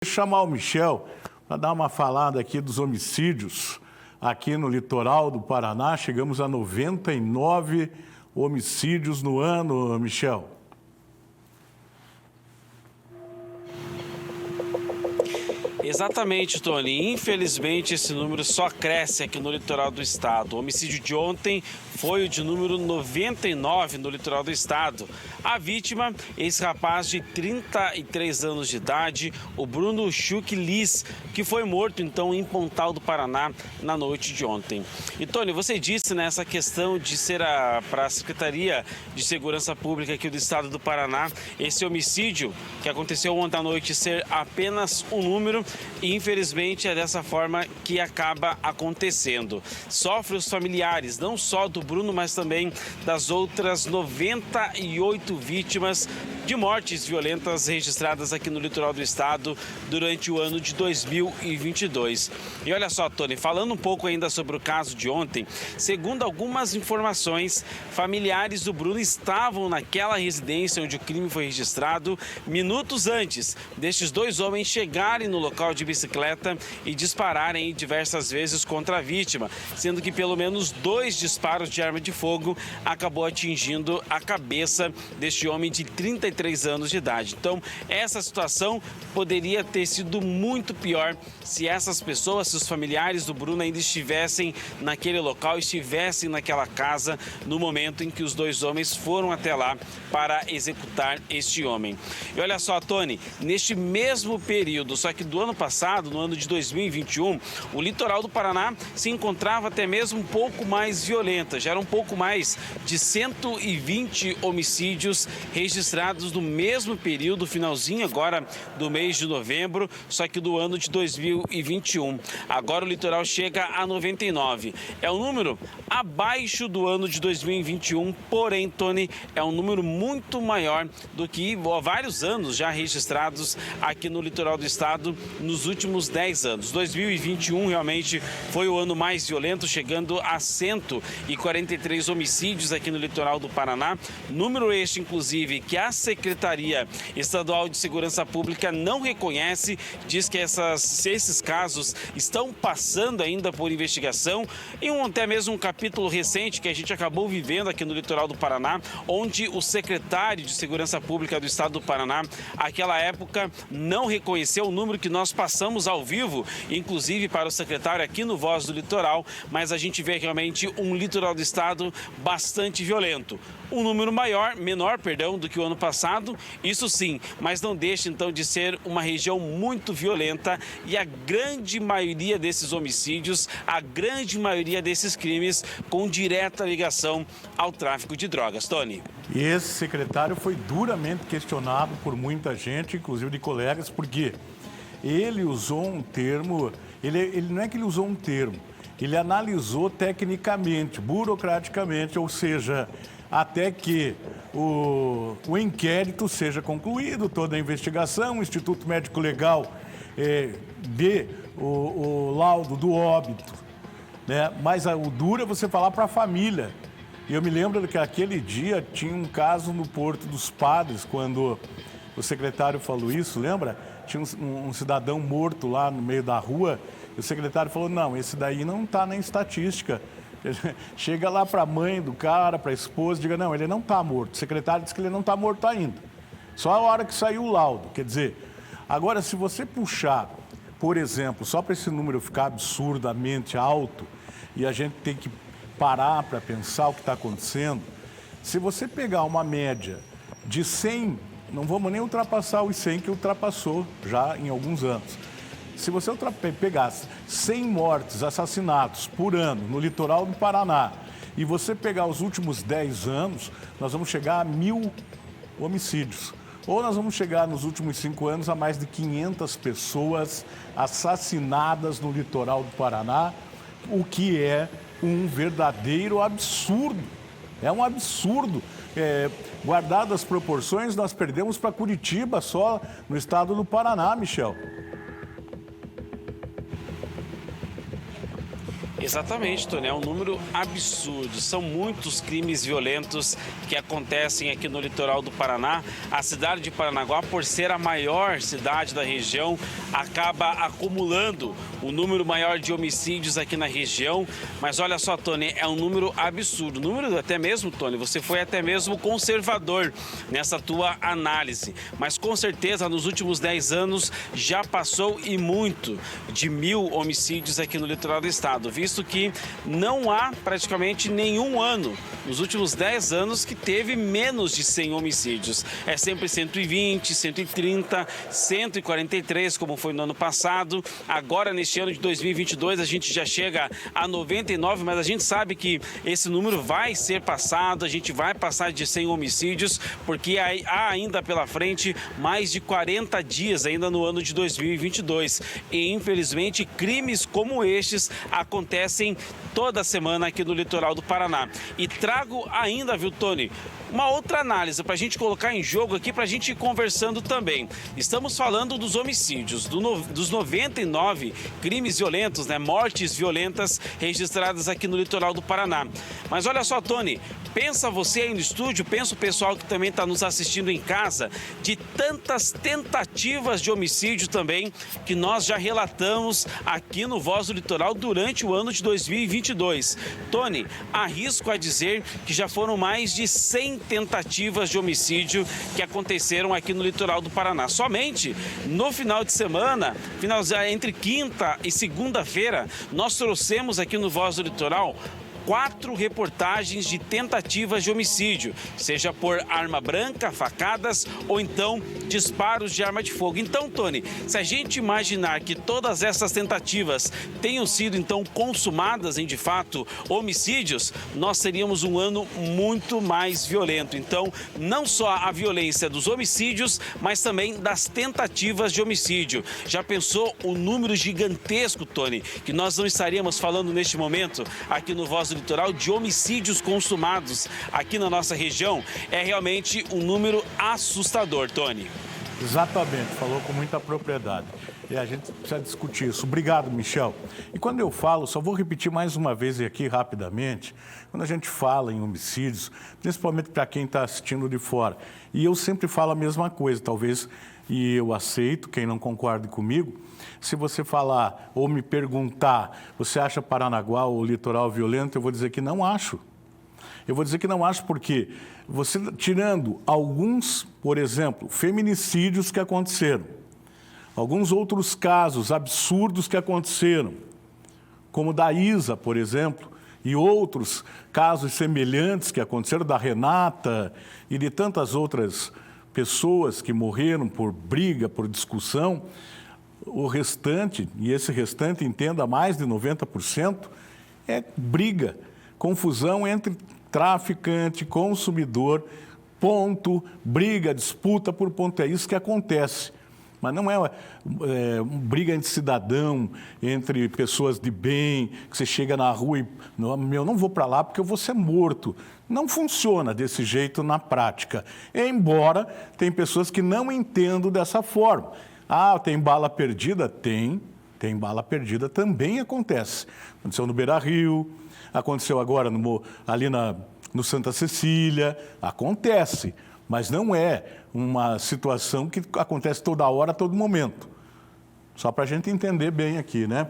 Chamar o Michel para dar uma falada aqui dos homicídios aqui no litoral do Paraná. Chegamos a 99 homicídios no ano, Michel. Exatamente, Tony. Infelizmente, esse número só cresce aqui no litoral do estado. O homicídio de ontem foi o de número 99 no litoral do estado. A vítima, esse rapaz de 33 anos de idade, o Bruno Schuch Liz, que foi morto, então, em Pontal do Paraná, na noite de ontem. E, Tony, você disse nessa questão de ser para a Secretaria de Segurança Pública aqui do estado do Paraná, esse homicídio que aconteceu ontem à noite ser apenas um número, e infelizmente é dessa forma que acaba acontecendo. Sofre os familiares, não só do Bruno, mas também das outras 98 vítimas de mortes violentas registradas aqui no litoral do estado durante o ano de 2022. E olha só, Tony, falando um pouco ainda sobre o caso de ontem, segundo algumas informações, familiares do Bruno estavam naquela residência onde o crime foi registrado minutos antes destes dois homens chegarem no local de bicicleta e dispararem diversas vezes contra a vítima, sendo que pelo menos 2 disparos de arma de fogo acabou atingindo a cabeça deste homem de 33 anos de idade. Então, essa situação poderia ter sido muito pior se essas pessoas, se os familiares do Bruno ainda estivessem naquele local, estivessem naquela casa no momento em que os dois homens foram até lá para executar este homem. E olha só, Tony, neste mesmo período, só que do ano passado, no ano de 2021, o litoral do Paraná se encontrava até mesmo um pouco mais violenta. Já era um pouco mais de 120 homicídios registrados no mesmo período, finalzinho agora do mês de novembro, só que do ano de 2021. Agora o litoral chega a 99. É um número abaixo do ano de 2021, porém, Tony, é um número muito maior do que vários anos já registrados aqui no litoral do estado nos últimos 10 anos. 2021 realmente foi o ano mais violento, chegando a 143 homicídios aqui no litoral do Paraná. Número este, inclusive, que a Secretaria Estadual de Segurança Pública não reconhece, diz que esses casos estão passando ainda por investigação, e até mesmo um capítulo recente que a gente acabou vivendo aqui no litoral do Paraná, onde o secretário de Segurança Pública do estado do Paraná, naquela época, não reconheceu o número que nós passamos ao vivo, inclusive para o secretário aqui no Voz do Litoral, mas a gente vê realmente um litoral do estado bastante violento. Um número menor do que o ano passado, isso sim, mas não deixa então de ser uma região muito violenta, e a grande maioria desses homicídios, a grande maioria desses crimes com direta ligação ao tráfico de drogas. Tony. E esse secretário foi duramente questionado por muita gente, inclusive de colegas, porque ele usou um termo, ele não é que ele usou um termo, ele analisou tecnicamente, burocraticamente, ou seja, até que o inquérito seja concluído, toda a investigação, o Instituto Médico Legal dê o laudo do óbito, né? Mas o duro é você falar para a família. E eu me lembro que aquele dia tinha um caso no Porto dos Padres, quando o secretário falou isso, lembra? Tinha um cidadão morto lá no meio da rua, e o secretário falou, não, esse daí não está na estatística. Chega lá para a mãe do cara, para a esposa, diga, não, ele não está morto. O secretário disse que ele não está morto ainda. Só a hora que saiu o laudo. Quer dizer, agora se você puxar, por exemplo, só para esse número ficar absurdamente alto, e a gente tem que parar para pensar o que está acontecendo, se você pegar uma média de 100, não vamos nem ultrapassar os 100 que ultrapassou já em alguns anos. Se você pegasse 100 mortes, assassinatos por ano no litoral do Paraná, e você pegar os últimos 10 anos, nós vamos chegar a 1000 homicídios. Ou nós vamos chegar nos últimos 5 anos a mais de 500 pessoas assassinadas no litoral do Paraná, o que é um verdadeiro absurdo. É um absurdo. Guardado as proporções, nós perdemos para Curitiba só no estado do Paraná, Michel. Exatamente, Tony, é um número absurdo. São muitos crimes violentos que acontecem aqui no litoral do Paraná. A cidade de Paranaguá, por ser a maior cidade da região, acaba acumulando o número maior de homicídios aqui na região. Mas olha só, Tony, é um número absurdo. Número até mesmo, Tony, você foi até mesmo conservador nessa tua análise. Mas com certeza, nos últimos 10 anos, já passou e muito de 1.000 homicídios aqui no litoral do estado, visto que não há praticamente nenhum ano, nos últimos 10 anos, que teve menos de 100 homicídios. É sempre 120, 130, 143, como foi no ano passado. Agora, neste ano de 2022, a gente já chega a 99, mas a gente sabe que esse número vai ser passado, a gente vai passar de 100 homicídios, porque há ainda pela frente mais de 40 dias ainda no ano de 2022. E, infelizmente, crimes como estes acontecem toda semana aqui no litoral do Paraná. E trago ainda, viu, Tony, uma outra análise para a gente colocar em jogo aqui, para a gente ir conversando também. Estamos falando dos homicídios, dos 99 crimes violentos, né, mortes violentas registradas aqui no litoral do Paraná. Mas olha só, Tony, pensa você aí no estúdio, pensa o pessoal que também está nos assistindo em casa, de tantas tentativas de homicídio também que nós já relatamos aqui no Voz do Litoral durante o ano de 2022. Tony, arrisco a dizer que já foram mais de 100 tentativas de homicídio que aconteceram aqui no litoral do Paraná. Somente no final de semana, entre quinta e segunda-feira, nós trouxemos aqui no Voz do Litoral 4 reportagens de tentativas de homicídio, seja por arma branca, facadas ou então disparos de arma de fogo. Então, Tony, se a gente imaginar que todas essas tentativas tenham sido então consumadas em de fato homicídios, nós teríamos um ano muito mais violento. Então, não só a violência dos homicídios, mas também das tentativas de homicídio. Já pensou o número gigantesco, Tony, que nós não estaríamos falando neste momento aqui no Voz do Litoral de homicídios consumados aqui na nossa região? É realmente um número assustador, Tony. Exatamente, falou com muita propriedade. E a gente precisa discutir isso. Obrigado, Michel. E quando eu falo, só vou repetir mais uma vez aqui rapidamente, quando a gente fala em homicídios, principalmente para quem está assistindo de fora, e eu sempre falo a mesma coisa, talvez, e eu aceito, quem não concorde comigo, se você falar ou me perguntar, você acha Paranaguá ou litoral violento, eu vou dizer que não acho. Eu vou dizer que não acho porque você, tirando alguns, por exemplo, feminicídios que aconteceram, alguns outros casos absurdos que aconteceram, como da Isa, por exemplo, e outros casos semelhantes que aconteceram, da Renata e de tantas outras pessoas que morreram por briga, por discussão, o restante, e esse restante, entenda, mais de 90%, é briga, confusão entre traficante, consumidor, ponto, briga, disputa por ponto. É isso que acontece. Mas não é briga entre cidadão, entre pessoas de bem, que você chega na rua e, eu não vou para lá porque eu vou ser morto. Não funciona desse jeito na prática. Embora tem pessoas que não entendam dessa forma. Ah, tem bala perdida? Tem bala perdida, também acontece. Aconteceu no Beira-Rio, aconteceu agora ali no Santa Cecília, acontece. Mas não é uma situação que acontece toda hora, a todo momento. Só para a gente entender bem aqui, né?